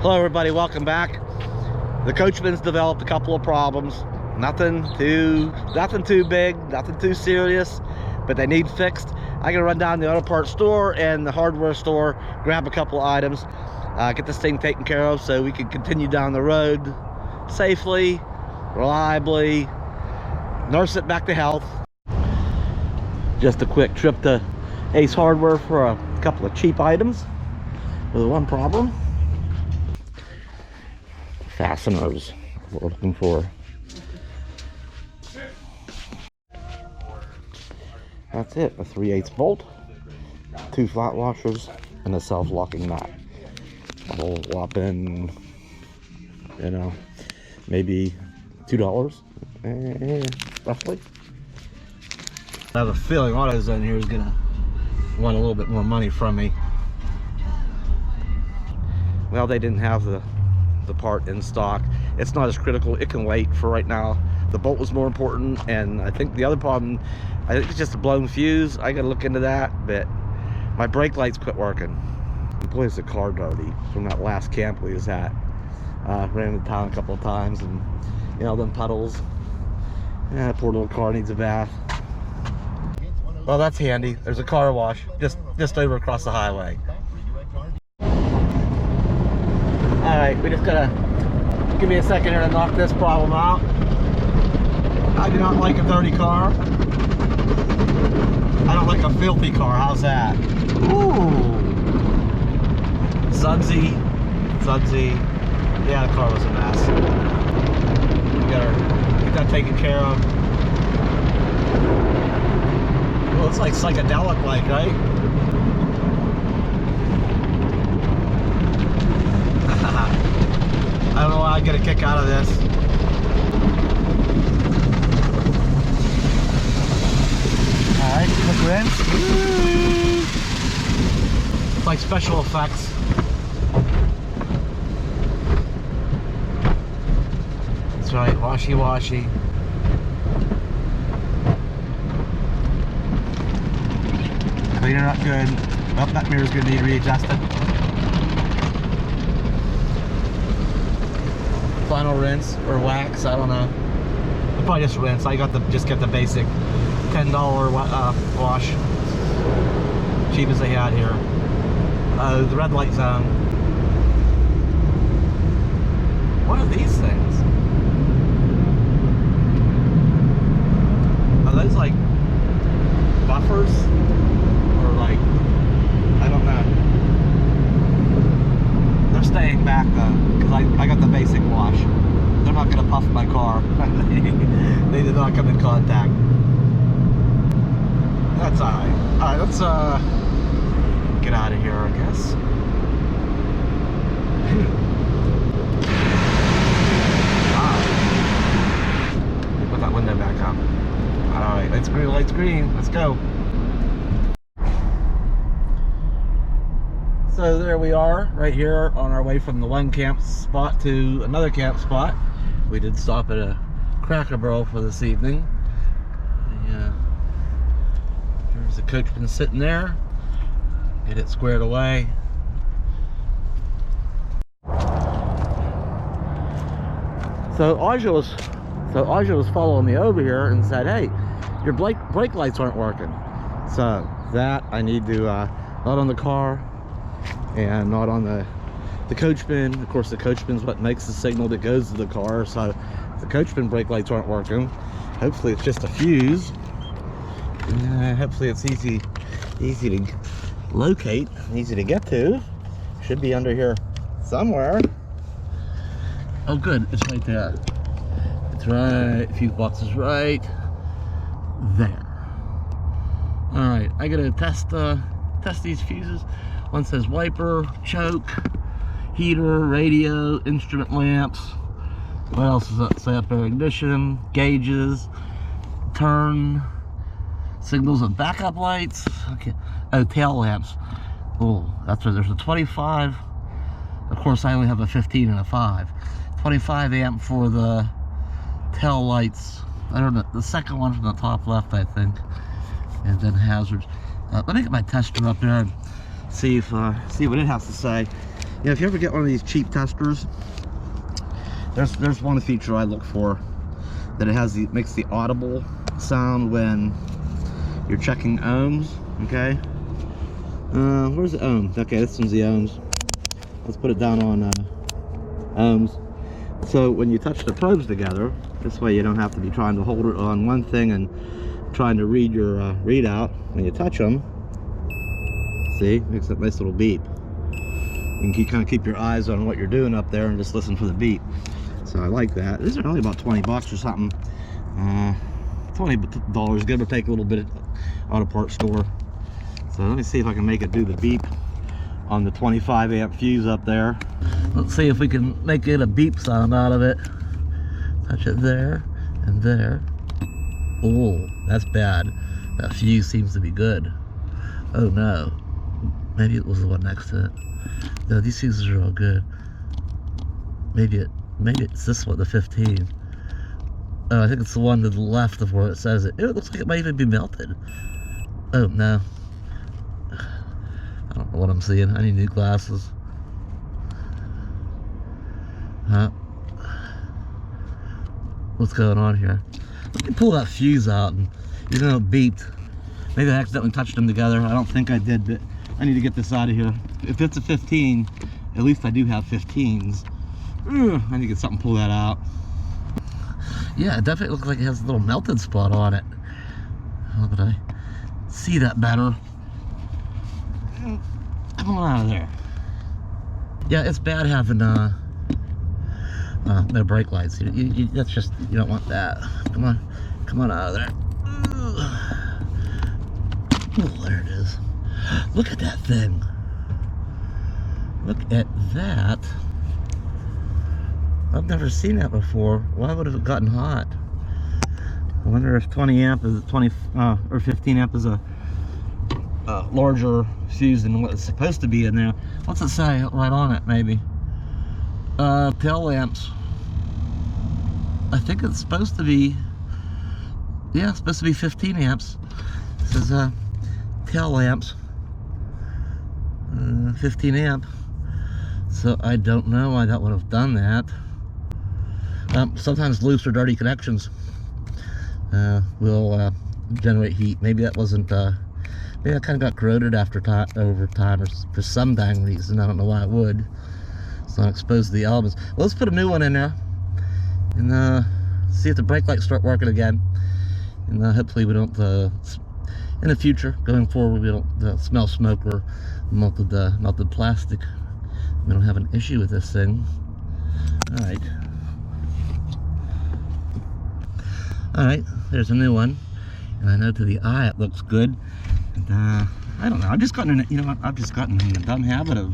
Hello everybody, welcome back. The Coachman's developed a couple of problems. Nothing too big, nothing too serious, but they need fixed. I gotta run down to the auto parts store and the hardware store, grab a couple of items, get this thing taken care of so we can continue down the road safely, reliably, nurse it back to health. Just a quick trip to Ace Hardware for a couple of cheap items with one problem. Fasteners we're looking for. That's it, a 3/8 bolt, 2 flat washers, and a self-locking nut. A whole whopping, you know, maybe $2, roughly. I have a feeling AutoZone here is gonna want a little bit more money from me. Well, they didn't have the part in stock. It's not as critical, it can wait for right now. The bolt was more important, and I think the other problem, I think it's just a blown fuse. I gotta look into that, but my brake lights quit working. Boy, is the car dirty from that last camp we was at. Ran into town a couple of times, and you know, them puddles. Yeah, poor little car needs a bath. Well, that's handy. There's a car wash just over across the highway. All right, we just gotta give me a second here to knock this problem out. I do not like a dirty car. I don't like a filthy car. How's that? Ooh, sudsy. Yeah, the car was a mess. We gotta get that taken care of. Well, it's like psychedelic-like, right? I don't know why I get a kick out of this. Alright, quick rinse. It's like special effects. That's right, washy. Clean it up good. Well, that mirror's gonna need readjusted. Final rinse or wax, I don't know. I'll probably just rinse. I got just get the basic $10 wash, cheap as they had here. The red light zone. What are these things? Are those like buffers or like, I don't know. They're staying back though, because I got the basic wash. They're not gonna puff my car. They did not come in contact. That's alright. Alright, let's get out of here, I guess. Let me put that window back up. Alright, lights green, let's go. So there we are, right here on our way from the one camp spot to another camp spot. We did stop at a Cracker Barrel for this evening. Yeah, there's the Coachman sitting there. Get it squared away. So Aja was following me over here and said, "Hey, your brake lights aren't working." So that I need to not on the car and not on the Coachman. Of course, the Coachman's what makes the signal that goes to the car. So if the Coachman brake lights aren't working, hopefully it's just a fuse. Hopefully it's easy to locate, easy to get to. Should be under here somewhere. Oh good, it's right there. It's right, a fuse box is right there. All right, I gotta test these fuses. One says wiper, choke, heater, radio, instrument lamps. What else does that say up there? Ignition, gauges, turn, signals and backup lights. Okay. Oh, tail lamps. Oh, that's right. There's a 25. Of course, I only have a 15 and a 5. 25 amp for the tail lights. I don't know. The second one from the top left, I think. And then hazards. Let me get my tester up there and see what it has to say. Yeah, if you ever get one of these cheap testers, there's one feature I look for, that it has makes the audible sound when you're checking ohms. Okay, where's the ohms? Okay, this one's the ohms. Let's put it down on ohms. So when you touch the probes together, this way you don't have to be trying to hold it on one thing and trying to read your readout. When you touch them, see, makes that nice little beep. You can kind of keep your eyes on what you're doing up there and just listen for the beep. So I like that. These are only about 20 bucks or something. $20, give or take a little bit at auto parts store. So let me see if I can make it do the beep on the 25 amp fuse up there. Let's see if we can make it a beep sound out of it. Touch it there and there. Oh, that's bad. That fuse seems to be good. Oh no. Maybe it was the one next to it. No, these fuses are all good. Maybe it's this one, the 15. Oh, I think it's the one to the left of where it says it. It looks like it might even be melted. Oh no. I don't know what I'm seeing. I need new glasses. Huh? What's going on here? Let me pull that fuse out, and even though it beeped, maybe I accidentally touched them together. I don't think I did, but I need to get this out of here. If it's a 15, at least I do have 15s. I need to get something to pull that out. Yeah, it definitely looks like it has a little melted spot on it. How could I see that better? Come on out of there. Yeah, it's bad having no brake lights. That's just, you don't want that. Come on out of there. Oh, there it is. Look at that thing. Look at that. I've never seen that before. Why would it have gotten hot? I wonder if 20 amp is 20 or 15 amp is a larger fuse than what it's supposed to be in there. What's it say right on it? Maybe tail lamps. I think it's supposed to be, yeah, it's supposed to be 15 amps. It says tail lamps, 15 amp. So I don't know why that would have done that. Sometimes loose or dirty connections will generate heat. Maybe that wasn't, maybe that kind of got corroded over time, or for some dang reason. I don't know why it would. It's not exposed to the elements. Well, let's put a new one in there and see if the brake lights start working again. And hopefully we don't, in the future, going forward, we don't smell smoke or melted plastic. We don't have an issue with this thing. All right, there's a new one, and I know to the eye it looks good. And I don't know. I've just gotten in a dumb habit of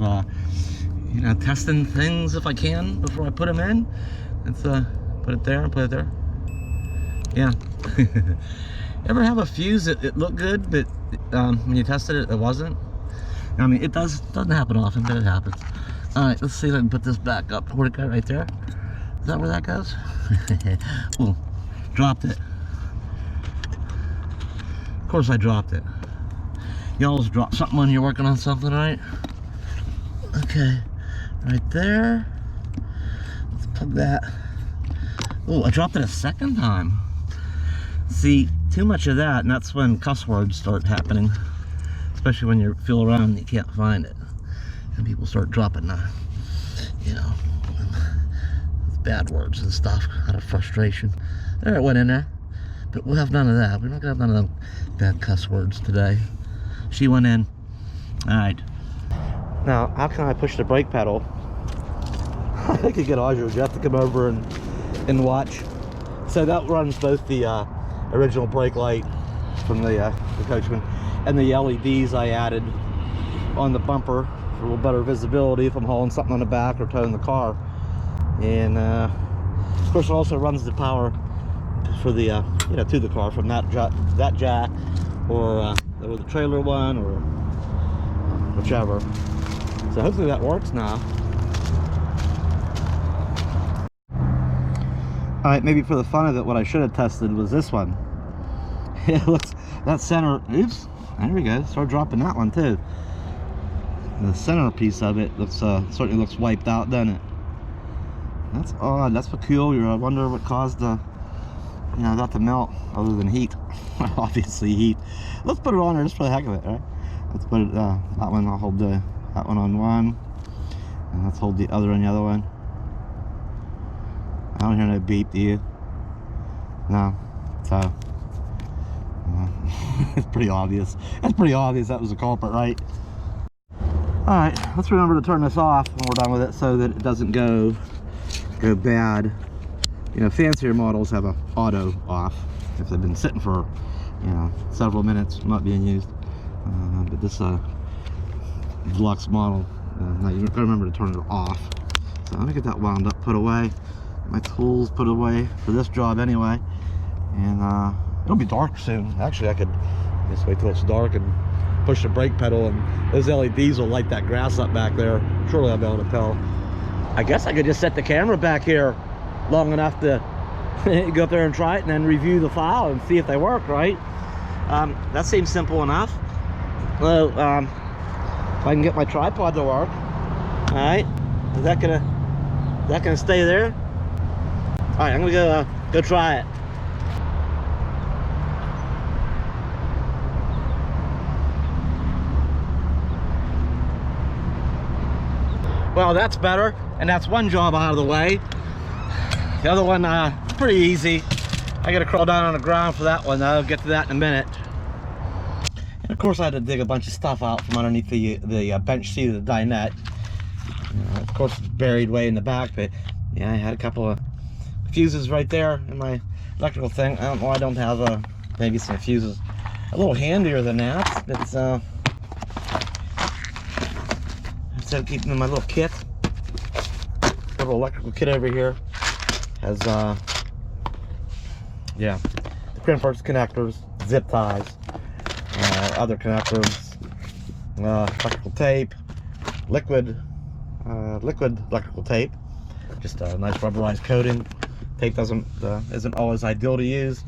testing things if I can before I put them in. Let's put it there and put it there. Yeah. Ever have a fuse that it looked good, but when you tested it, it wasn't? I mean, it doesn't happen often, but it happens. All right, let's see if I can put this back up. Where'd it go? Right there? Is that where that goes? Ooh, dropped it. Of course I dropped it. You always drop something when you're working on something, right? Okay, right there. Let's plug that. Oh, I dropped it a second time. See, too much of that, and that's when cuss words start happening. Especially when you feel around and you can't find it. And people start dropping, bad words and stuff out of frustration. There, it went in there. But we'll have none of that. We're not going to have none of them bad cuss words today. She went in. Alright. Now, how can I push the brake pedal? I could get Audrey or Jeff to come over and watch. So that runs both the original brake light from the Coachman and the LEDs I added on the bumper for a little better visibility if I'm hauling something on the back or towing the car. And of course it also runs the power for the to the car from that jack or the trailer one or whichever. So hopefully that works now. Alright, maybe for the fun of it, what I should have tested was this one. It looks, that center, oops, there we go, start dropping that one too. the center piece of it looks certainly looks wiped out, doesn't it? That's odd. That's peculiar. I wonder what caused the, you know, that to melt other than heat. Obviously heat. Let's put it on there just for the heck of it, right? Let's put it, that one, I'll hold that one on one, and let's hold the other on the other one. I don't hear no beep, do you? No. So it's pretty obvious. That's pretty obvious that was the culprit, right? Alright, let's remember to turn this off when we're done with it so that it doesn't go bad. You know, fancier models have a auto off if they've been sitting for, you know, several minutes not being used. But this deluxe model, now you gotta remember to turn it off. So let me get that wound up, put away. My tools put away for this job anyway. And it'll be dark soon. Actually, I could just wait till it's dark and push the brake pedal, and those LEDs will light that grass up back there. Surely I'll be able to tell. I guess I could just set the camera back here long enough to go up there and try it and then review the file and see if they work, right? That seems simple enough. Well, if I can get my tripod to work, all right, is that gonna stay there? All right, I'm gonna go try it. Well, that's better, and that's one job out of the way. The other one, pretty easy. I gotta crawl down on the ground for that one. I'll get to that in a minute. And of course, I had to dig a bunch of stuff out from underneath the bench seat of the dinette. Of course, it's buried way in the back, but yeah, I had a couple of fuses right there in my electrical thing. I don't know, I don't have maybe some fuses a little handier than that. It's instead of keeping in my little kit, little electrical kit over here has yeah, the crimpers, connectors, zip ties, other connectors, electrical tape, liquid electrical tape, just a nice rubberized coating. Tape isn't always ideal to use.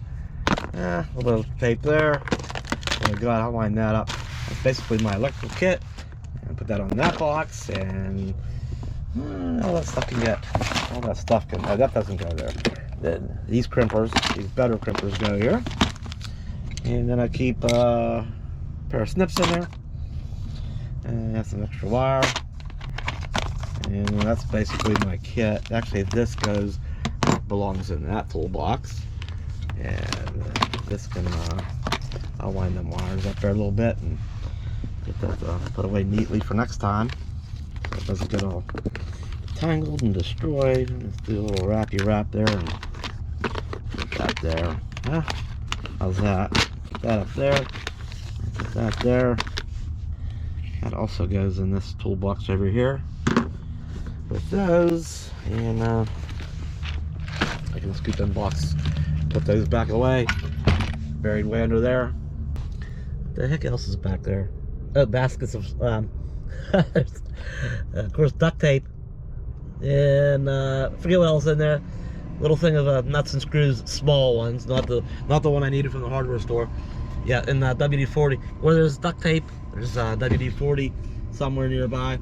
A little bit of tape there. Oh God, I'll line that up. That's basically my electrical kit. And put that on that box, and all that stuff can get. All that stuff can. That doesn't go there. Then these crimpers, these better crimpers, go here. And then I keep a pair of snips in there. And that's some extra wire. And that's basically my kit. Actually, this belongs in that toolbox. And this can, I'll wind them wires up there a little bit and get that put away neatly for next time, so it doesn't get all tangled and destroyed. Let's do a little wrappy wrap there and put that there. Yeah, how's that? Put that up there. Put that there. That also goes in this toolbox over here with those, and I can scoop them box, put those back away, buried way under there. What the heck else is back there? Oh, baskets of of course, duct tape, and forget what else in there. Little thing of nuts and screws, small ones, not the one I needed from the hardware store. Yeah, in WD-40. Where there's duct tape, there's WD-40 somewhere nearby.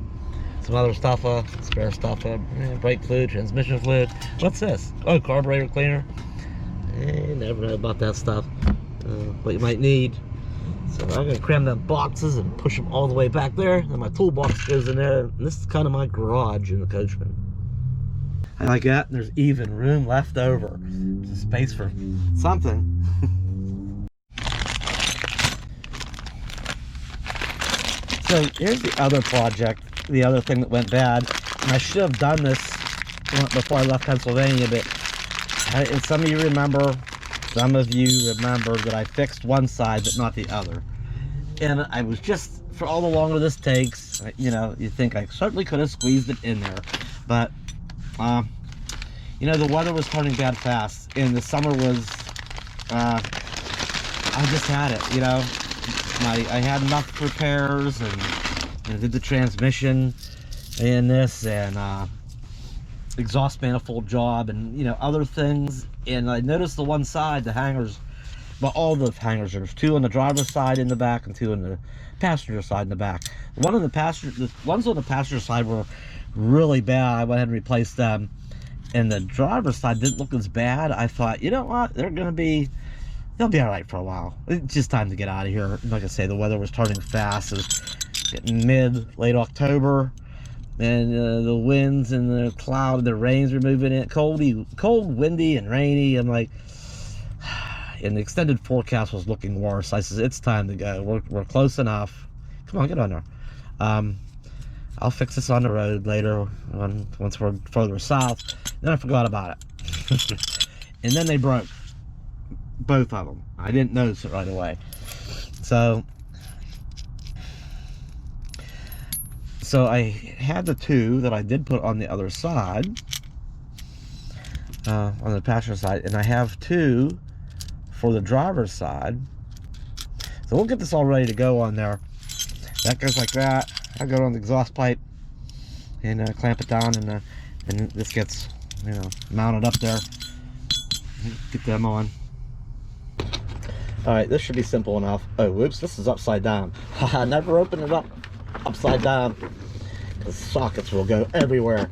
Some other stuff, spare stuff, brake fluid, transmission fluid. What's this? Oh, carburetor cleaner. You never know about that stuff. What you might need. So I'm gonna cram them boxes and push them all the way back there. Then my toolbox goes in there. And this is kind of my garage in the Coachman. I like that. There's even room left over. There's space for something. So here's the other project. The other thing that went bad. And I should have done this before I left Pennsylvania, but and some of you remember that I fixed one side but not the other. And I was just, for all the longer this takes, you know, you think I certainly could have squeezed it in there, but you know, the weather was turning bad fast, and the summer was I just had it, you know. I had enough repairs, and I did the transmission and this, and exhaust manifold job, and you know, other things. And I noticed the one side, the hangers, But all the hangers, there's 2 on the driver's side in the back and 2 on the passenger side in the back. The ones on the passenger side were really bad. I went ahead and replaced them. And the driver's side didn't look as bad. I thought, you know what, they'll be all right for a while. It's just time to get out of here. Like I say, the weather was turning fast. It was getting late October, and the winds and the cloud and the rains were moving in. Cold, windy, and rainy. I'm like, and the extended forecast was looking worse. I said, it's time to go. We're close enough. Come on, get on there. I'll fix this on the road later once we're further south. Then I forgot about it. And then they broke. Both of them. I didn't notice it right away. So I had the 2 that I did put on the other side, on the passenger side, and I have 2 for the driver's side. So we'll get this all ready to go on there. That goes like that. I go on the exhaust pipe and clamp it down, and this gets, you know, mounted up there. Get them on. All right, this should be simple enough. Oh, whoops, this is upside down. I never open it up upside down, because sockets will go everywhere.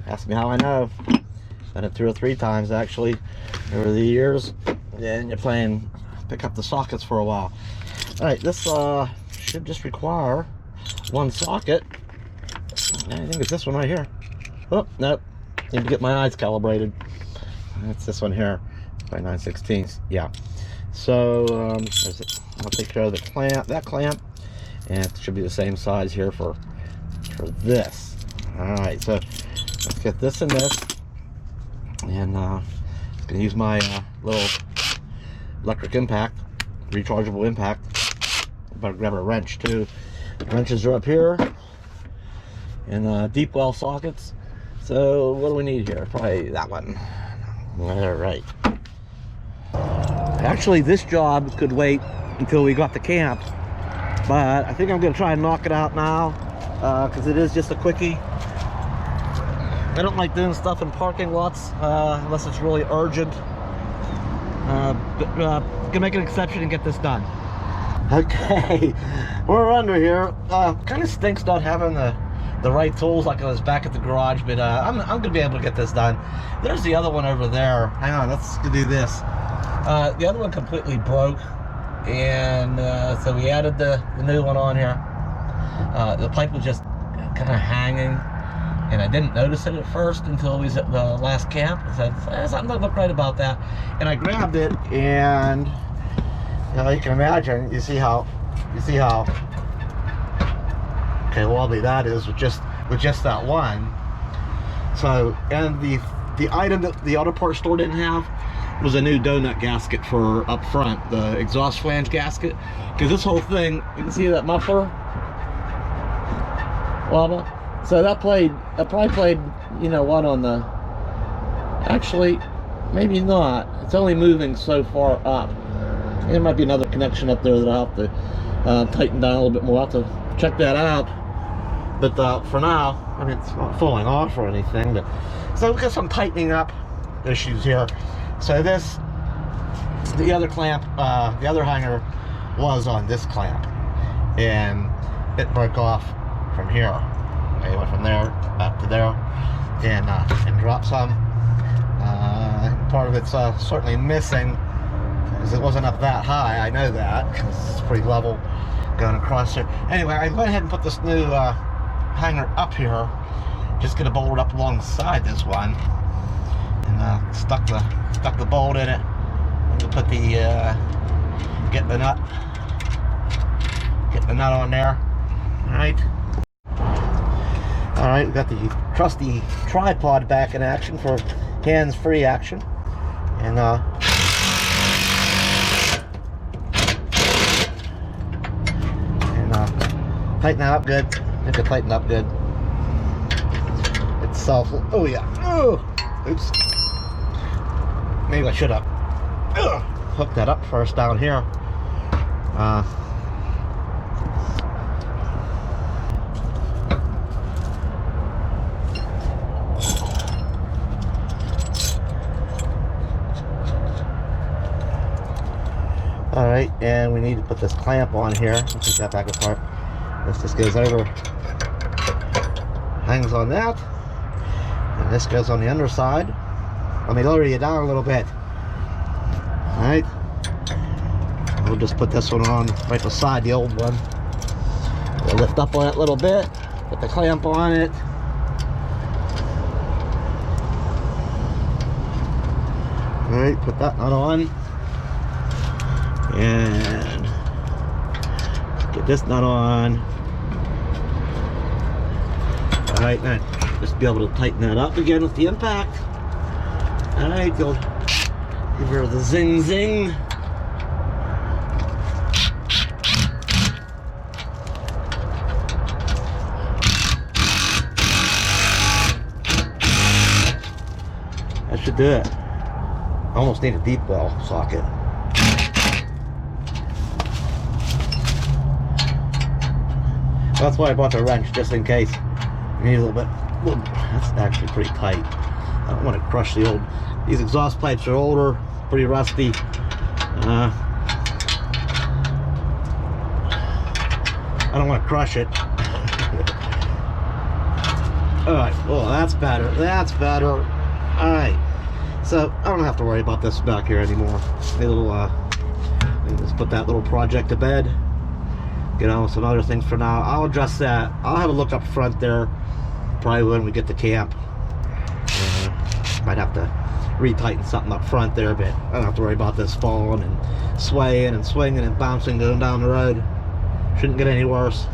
Ask me how I know. Done it 2 or 3 times actually over the years, and you're pick up the sockets for a while. All right, this should just require 1 socket. I think it's this one right here. Oh, nope. Need to get my eyes calibrated. It's this one here by 9/16. Yeah. So I'll take care of the clamp, that clamp, and it should be the same size here for this. All right, so let's get this and this, and I'm gonna use my little electric impact, rechargeable impact. Better grab a wrench too. Wrenches are up here, and deep well sockets. So what do we need here? Probably that one. All right. Actually, this job could wait until we got to camp, but I think I'm gonna try and knock it out now, because it is just a quickie. I don't like doing stuff in parking lots unless it's really urgent. But gonna make an exception and get this done. Okay, we're under here. Kind of stinks not having the right tools like I was back at the garage, but I'm gonna be able to get this done. There's the other one over there. Hang on, let's do this. The other one completely broke, and so we added the new one on here. The pipe was just kind of hanging, and I didn't notice it at first until we was at the last camp. I said, something doesn't look right about that, and I grabbed it, and you know, you can imagine, you see how okay wobbly that is with just that one. So, and the item that the auto parts store didn't have was a new donut gasket for up front, the exhaust flange gasket, because this whole thing, you can see that muffler wobble. So that probably played, you know what, on the, actually maybe not, it's only moving so far up. There might be another connection up there that I'll have to tighten down a little bit more. I'll have to check that out. But for now, I mean, it's not falling off or anything. But so we've got some tightening up issues here. So this, the other clamp, the other hanger was on this clamp, and it broke off from here. It went from there up to there, and dropped some. Part of it's certainly missing, because it wasn't up that high. I know that, because it's pretty level going across here. Anyway, I went ahead and put this new hanger up here. Just gonna bolt it up alongside this one, and stuck the bolt in it. To put the get the nut on there. All right, we got the trusty tripod back in action for hands-free action, and tighten that up good. I think it tightened up good itself. Oh yeah. Oh, oops. Maybe I should have hooked that up first down here. right, and we need to put this clamp on here. Let's take that back apart. This just goes over, hangs on that, and this goes on the underside. Let me lower you down a little bit. All right, we'll just put this one on right beside the old one. We'll lift up on it a little bit, put the clamp on it. All right, put that nut on, and get this nut on. All right, now just be able to tighten that up again with the impact. All right, go give her the zing zing. That should do it. I almost need a deep well socket. That's why I bought the wrench, just in case you need a little bit. Well, that's actually pretty tight. I don't want to crush the old. These exhaust pipes are older, pretty rusty. I don't want to crush it. All right. Oh, that's better. That's better. All right. So I don't have to worry about this back here anymore. It'll just put that little project to bed. Get on with some other things for now. I'll address that. I'll have a look up front there, probably when we get to camp. Might have to retighten something up front there, but I don't have to worry about this falling and swaying and swinging and bouncing going down the road. Shouldn't get any worse.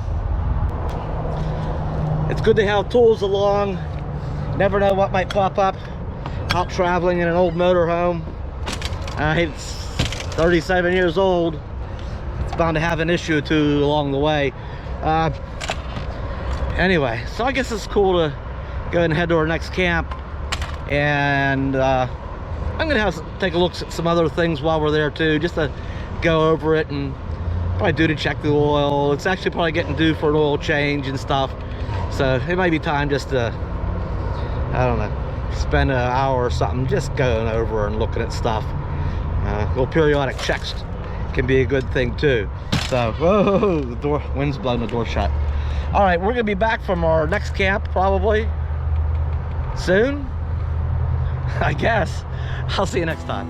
It's good to have tools along. Never know what might pop up out traveling in an old motorhome. It's 37 years old. It's bound to have an issue or two along the way. Anyway, so I guess it's cool to go ahead and head to our next camp, and I'm gonna take a look at some other things while we're there too, just to go over it and probably due to check the oil. It's actually probably getting due for an oil change and stuff, so it might be time just to, I don't know, spend an hour or something just going over and looking at stuff. Little periodic checks can be a good thing too. So, whoa, the door, wind's blowing the door shut. All right, we're gonna be back from our next camp probably soon, I guess. I'll see you next time.